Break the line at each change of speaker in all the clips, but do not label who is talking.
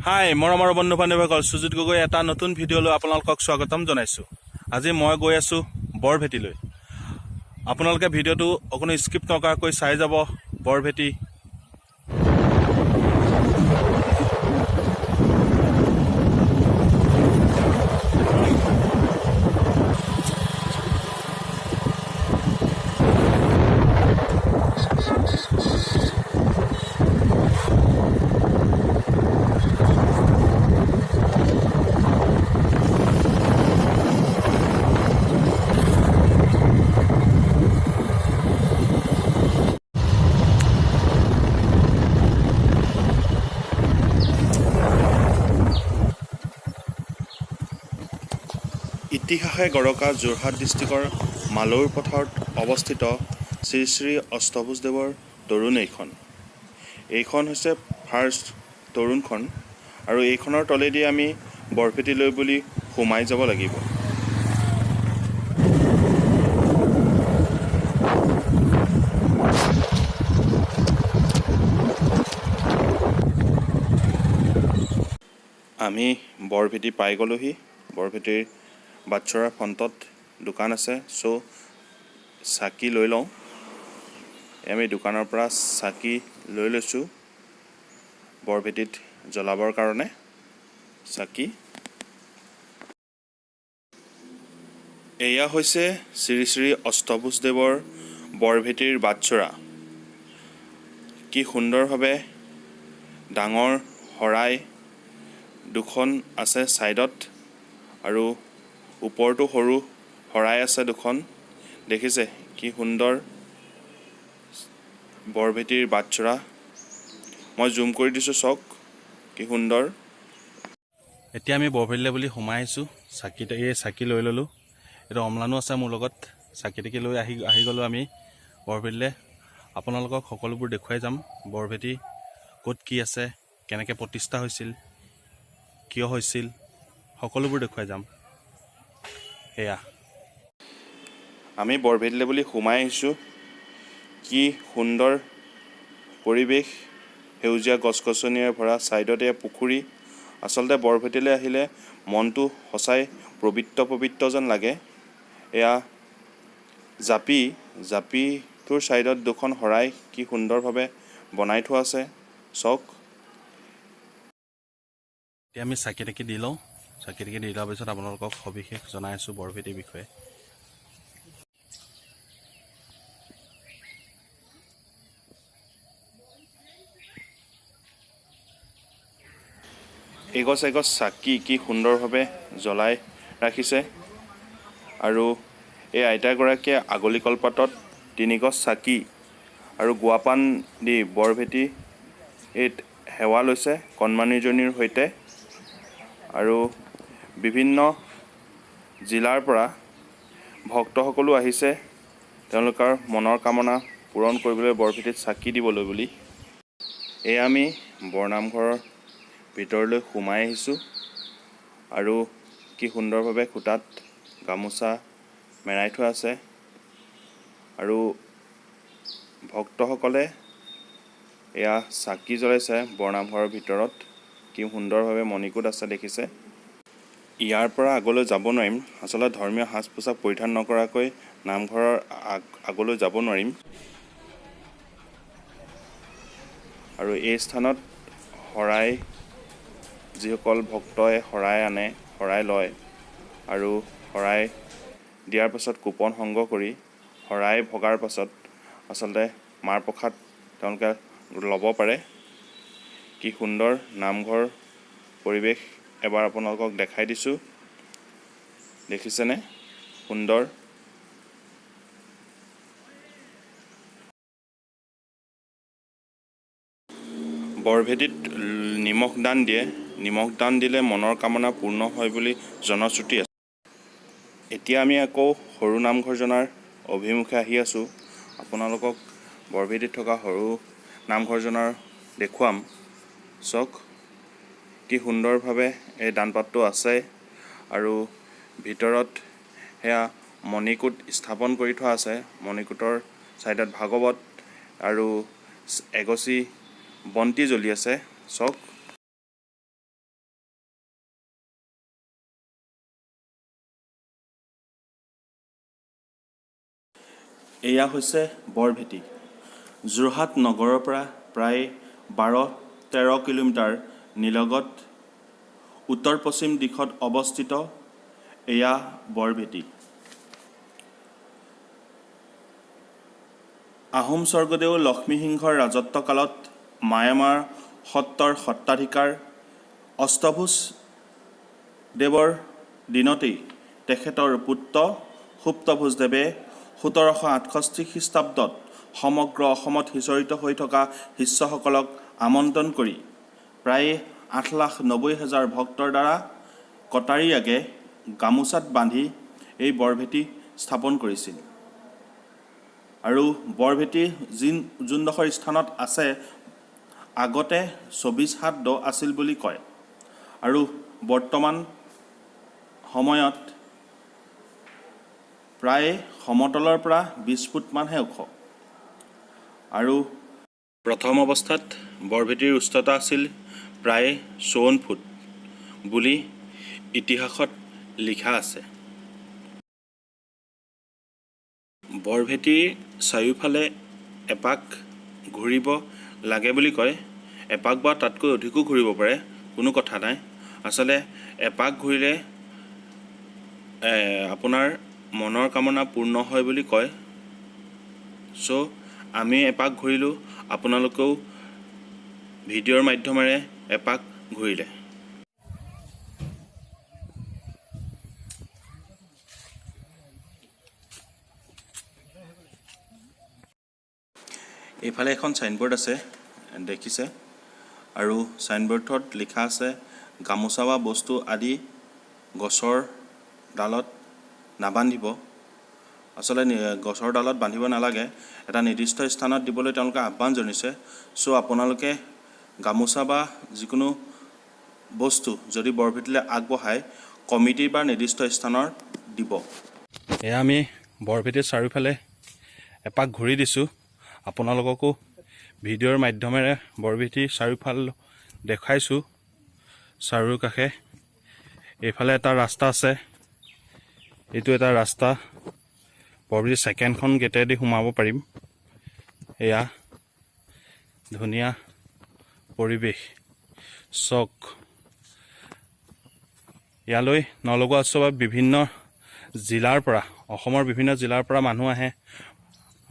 হাই মৰমৰ বন্ধু বান্ধৱীসকল, সুজিত গগৈ এটা নতুন ভিডিঅ'লৈ আপোনালোকক স্বাগতম জনাইছোঁ। আজি মই গৈ আছোঁ বৰভেটিলৈ। আপোনালোকে ভিডিঅ'টো অকণো স্কিপ নকৰাকৈ চাই যাব। বৰভেটি ইতিহাসে গৰকা যোৰহাট ডিষ্ট্ৰিক্টৰ মালৌৰ পথাৰত অৱস্থিত শ্ৰী শ্ৰী অষ্টভুজদেৱৰ তৰুণ এইখন হৈছে ফাৰ্ষ্ট তৰুণখন, আৰু এইখনৰ তলেদি আমি বৰভেটিলৈ বুলি সোমাই যাব লাগিব। আমি বৰভেটি পাই গ'লোহি। বৰভেটিৰ বাটচৰাৰ ফ্ৰণ্টত দোকান আছে, চাকি লৈ লওঁ। আমি দোকানৰ পৰা চাকি লৈ লৈছোঁ বৰভেটিত জ্বলাবৰ কাৰণে চাকি। এয়া হৈছে শ্ৰী শ্ৰী অষ্টভুজদেৱৰ বৰভেটিৰ বাটচৰা। কি সুন্দৰভাৱে ডাঙৰ শৰাই দুখন আছে ছাইডত, আৰু ওপৰতো সৰু শৰাই আছে দুখন। দেখিছে কি সুন্দৰ বৰভেটিৰ বাটচৰা। মই জুম কৰি দিছোঁ, চাওক কি সুন্দৰ। এতিয়া আমি বৰভেটিলৈ বুলি সোমাই আহিছোঁ। চাকি লৈ ল'লোঁ। এইটো অমলানো আছে মোৰ লগত। চাকি লৈ আহি গ'লোঁ আমি বৰভেটিলৈ। আপোনালোকক সকলোবোৰ দেখুৱাই যাম। বৰভেটি ক'ত কি আছে, কেনেকৈ প্ৰতিষ্ঠা হৈছিল, কিয় হৈছিল, সকলোবোৰ দেখুৱাই যাম। এয়া আমি বৰভেটিলৈ বুলি সোমাই আহিছোঁ। কি সুন্দৰ পৰিৱেশ, সেউজীয়া গছ গছনিৰে ভৰা, ছাইডতে পুখুৰী। আচলতে বৰভেটিলৈ আহিলে মনটো সঁচাই পবিত্ৰ যেন লাগে। এয়া জাপিটোৰ ছাইডত দুখন শৰাই কি সুন্দৰভাৱে বনাই থোৱা আছে, চাওক। এতিয়া আমি চাকি দি লওঁ। চাকি দি লোৱাৰ পিছত আপোনালোকক সবিশেষ জনাই আছোঁ বৰভেটিৰ বিষয়ে। এগছ চাকি কি সুন্দৰভাৱে জ্বলাই ৰাখিছে, আৰু এই আইতাগৰাকীয়ে আগলি কলপাতত 3 গছ চাকি আৰু গুৱাপান দি বৰভেটি সেৱা লৈছে কণমানিজনীৰ সৈতে। আৰু বিভিন্ন জিলাৰ পৰা ভক্তসকলো আহিছে তেওঁলোকৰ মনৰ কামনা পূৰণ কৰিবলৈ বৰভেটিত চাকি দিবলৈ বুলি। এয়া আমি বৰনামঘৰৰ ভিতৰলৈ সোমাই আহিছোঁ, আৰু কি সুন্দৰভাৱে খুঁটাত গামোচা মেৰাই থোৱা আছে, আৰু ভক্তসকলে এয়া চাকি জ্বলাইছে বৰনামঘৰৰ ভিতৰত। কি সুন্দৰভাৱে মণিকূট আছে, দেখিছে। ইয়াৰ পৰা আগলৈ যাব নোৱাৰিম। আচলতে ধৰ্মীয় সাজ পোছাক পৰিধান নকৰাকৈ নামঘৰৰ আগলৈ যাব নোৱাৰিম। আৰু এই স্থানত শৰাই, যিসকল ভক্তই শৰাই আনে, শৰাই লয়, আৰু শৰাই দিয়াৰ পাছত কুপন সংগ্ৰহ কৰি শৰাই ভগাৰ পাছত আচলতে মাৰ প্ৰসাদ তেওঁলোকে ল'ব পাৰে। কি সুন্দৰ নামঘৰ পৰিৱেশ এবাৰ আপোনালোকক দেখাই দিছোঁ, দেখিছেনে সুন্দৰ। বৰভেটিত নিমখ দান দিয়ে। নিমখ দান দিলে মনৰ কামনা পূৰ্ণ হয় বুলি জনশ্ৰুতি আছে। এতিয়া আমি আকৌ সৰু নামঘৰজনাৰ অভিমুখে আহি আছোঁ। আপোনালোকক বৰভেটিত থকা সৰু নামঘৰজনাৰ দেখুৱাম, চাওক কি সুন্দৰভাৱে এই দানপাতটো আছে, আৰু ভিতৰত সেয়া মণিকূট স্থাপন কৰি থোৱা আছে। মণিকূটৰ ছাইডত ভাগৱত আৰু এগছি বন্তি জ্বলি আছে, চাওক। এয়া হৈছে বৰভেটি। যোৰহাট নগৰৰ পৰা প্ৰায় 12-13 কিলোমিটাৰ নিলগত উত্তৰ পশ্চিম দিশত অৱস্থিত এয়া বৰভেটি। আহোম স্বৰ্গদেউ লক্ষ্মীসিংহৰ ৰাজত্বকালত মায়ামাৰ সত্ৰৰ সত্ৰাধিকাৰ অষ্টভুজ দেৱৰ দিনতেই তেখেতৰ পুত্ৰ সুপ্তভোজদেৱে 1768 খ্ৰীষ্টাব্দত সমগ্ৰ অসমত সিঁচৰিত হৈ থকা শিষ্যসকলক আমন্ত্ৰণ কৰি প্ৰায় 8,90,000 ভক্তৰ দ্বাৰা কটাৰীয়াকে গামোচাত বান্ধি এই বৰভেটি স্থাপন কৰিছিল। আৰু বৰভেটি যোনডোখৰ স্থানত আছে আগতে 24 হাত দ আছিল বুলি কয় আৰু বৰ্তমান সময়ত প্ৰায় সমতলৰ পৰা 20 ফুটমানহে ওখ। আৰু প্ৰথম অৱস্থাত বৰভেটিৰ উচ্চতা আছিল প্ৰায় 54 ফুট বুলি ইতিহাসত লিখা আছে। বৰভেটিৰ চাৰিওফালে এপাক ঘূৰিব লাগে বুলি কয়। এপাক বা তাতকৈ অধিকো ঘূৰিব পাৰে, কোনো কথা নাই। আচলতে এপাক ঘূৰিলে আপোনাৰ মনৰ কামনা পূৰ্ণ হয় বুলি কয়। চ' আমি এপাক ঘূৰিলোঁ, আপোনালোকেও ভিডিঅ'ৰ মাধ্যমেৰে এপাক ঘূৰিলে। এইফালে এখন চাইনবোৰ্ড আছে, দেখিছে, আৰু চাইনবোৰ্ডত লিখা আছে গামোচা বা বস্তু আদি গছৰ ডালত নাবান্ধিব। আচলতে গছৰ ডালত বান্ধিব নালাগে, এটা নিৰ্দিষ্ট স্থানত দিবলৈ তেওঁলোকে আহ্বান জনাইছে। চ' আপোনালোকে গামোচা বা যিকোনো বস্তু যদি বৰভেটিলৈ আগবঢ়ায় কমিটিৰ বা নিৰ্দিষ্ট স্থানত দিব। এয়া আমি বৰভেটিৰ চাৰিওফালে এপাক ঘূৰি দিছোঁ। আপোনালোককো ভিডিঅ'ৰ মাধ্যমেৰে বৰভেটিৰ চাৰিওফাল দেখাইছোঁ। চাৰিওকাষে এইফালে এটা ৰাস্তা আছে, এইটো এটা ৰাস্তা, বৰভেটিৰ ছেকেণ্ডখন গেটেদি সোমাব পাৰিম। এয়া ধুনীয়া পৰিৱেশ, চক। ইয়ালৈ নলগোৱা উৎসৱত বিভিন্ন জিলাৰ পৰা, অসমৰ বিভিন্ন জিলাৰ পৰা মানুহ আহে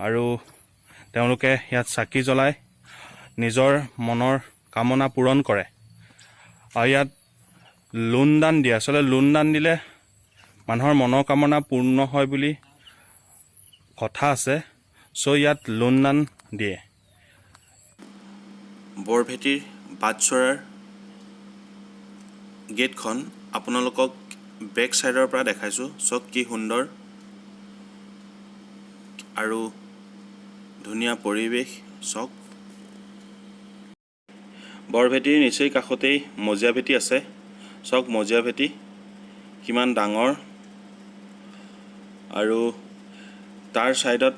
আৰু তেওঁলোকে ইয়াত চাকি জ্বলাই নিজৰ মনৰ কামনা পূৰণ কৰে। আৰু ইয়াত লোন দান দিয়ে। আচলতে লোন দান দিলে মানুহৰ মনৰ কামনা পূৰ্ণ হয় বুলি কথা আছে। চ' ইয়াত লোন দান দিয়ে। বৰভেটিৰ বাটচৰাৰ গেটখন আপোনালোকক বেক চাইডৰ পৰা দেখাইছোঁ। চক কি সুন্দৰ আৰু ধুনীয়া পৰিৱেশ। চক বৰভেটিৰ নিচেই কাষতেই মজিয়া ভেটি আছে। চক মজিয়া ভেটি কিমান ডাঙৰ, আৰু তাৰ ছাইডত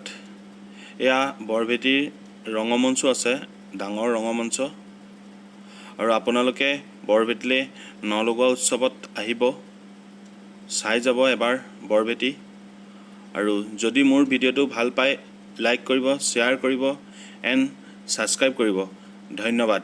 এয়া বৰভেটিৰ ৰঙমঞ্চ আছে, ডাঙৰ ৰঙমঞ্চ। আৰু আপোনালোকে বৰভেটিলৈ নলগোৱা উৎসৱত আহিব, চাই যাব এবাৰ বৰভেটি। আৰু যদি মোৰ ভিডিঅ'টো ভাল পায় লাইক কৰিব, শ্বেয়াৰ কৰিব এণ্ড ছাবস্ক্ৰাইব কৰিব। ধন্যবাদ।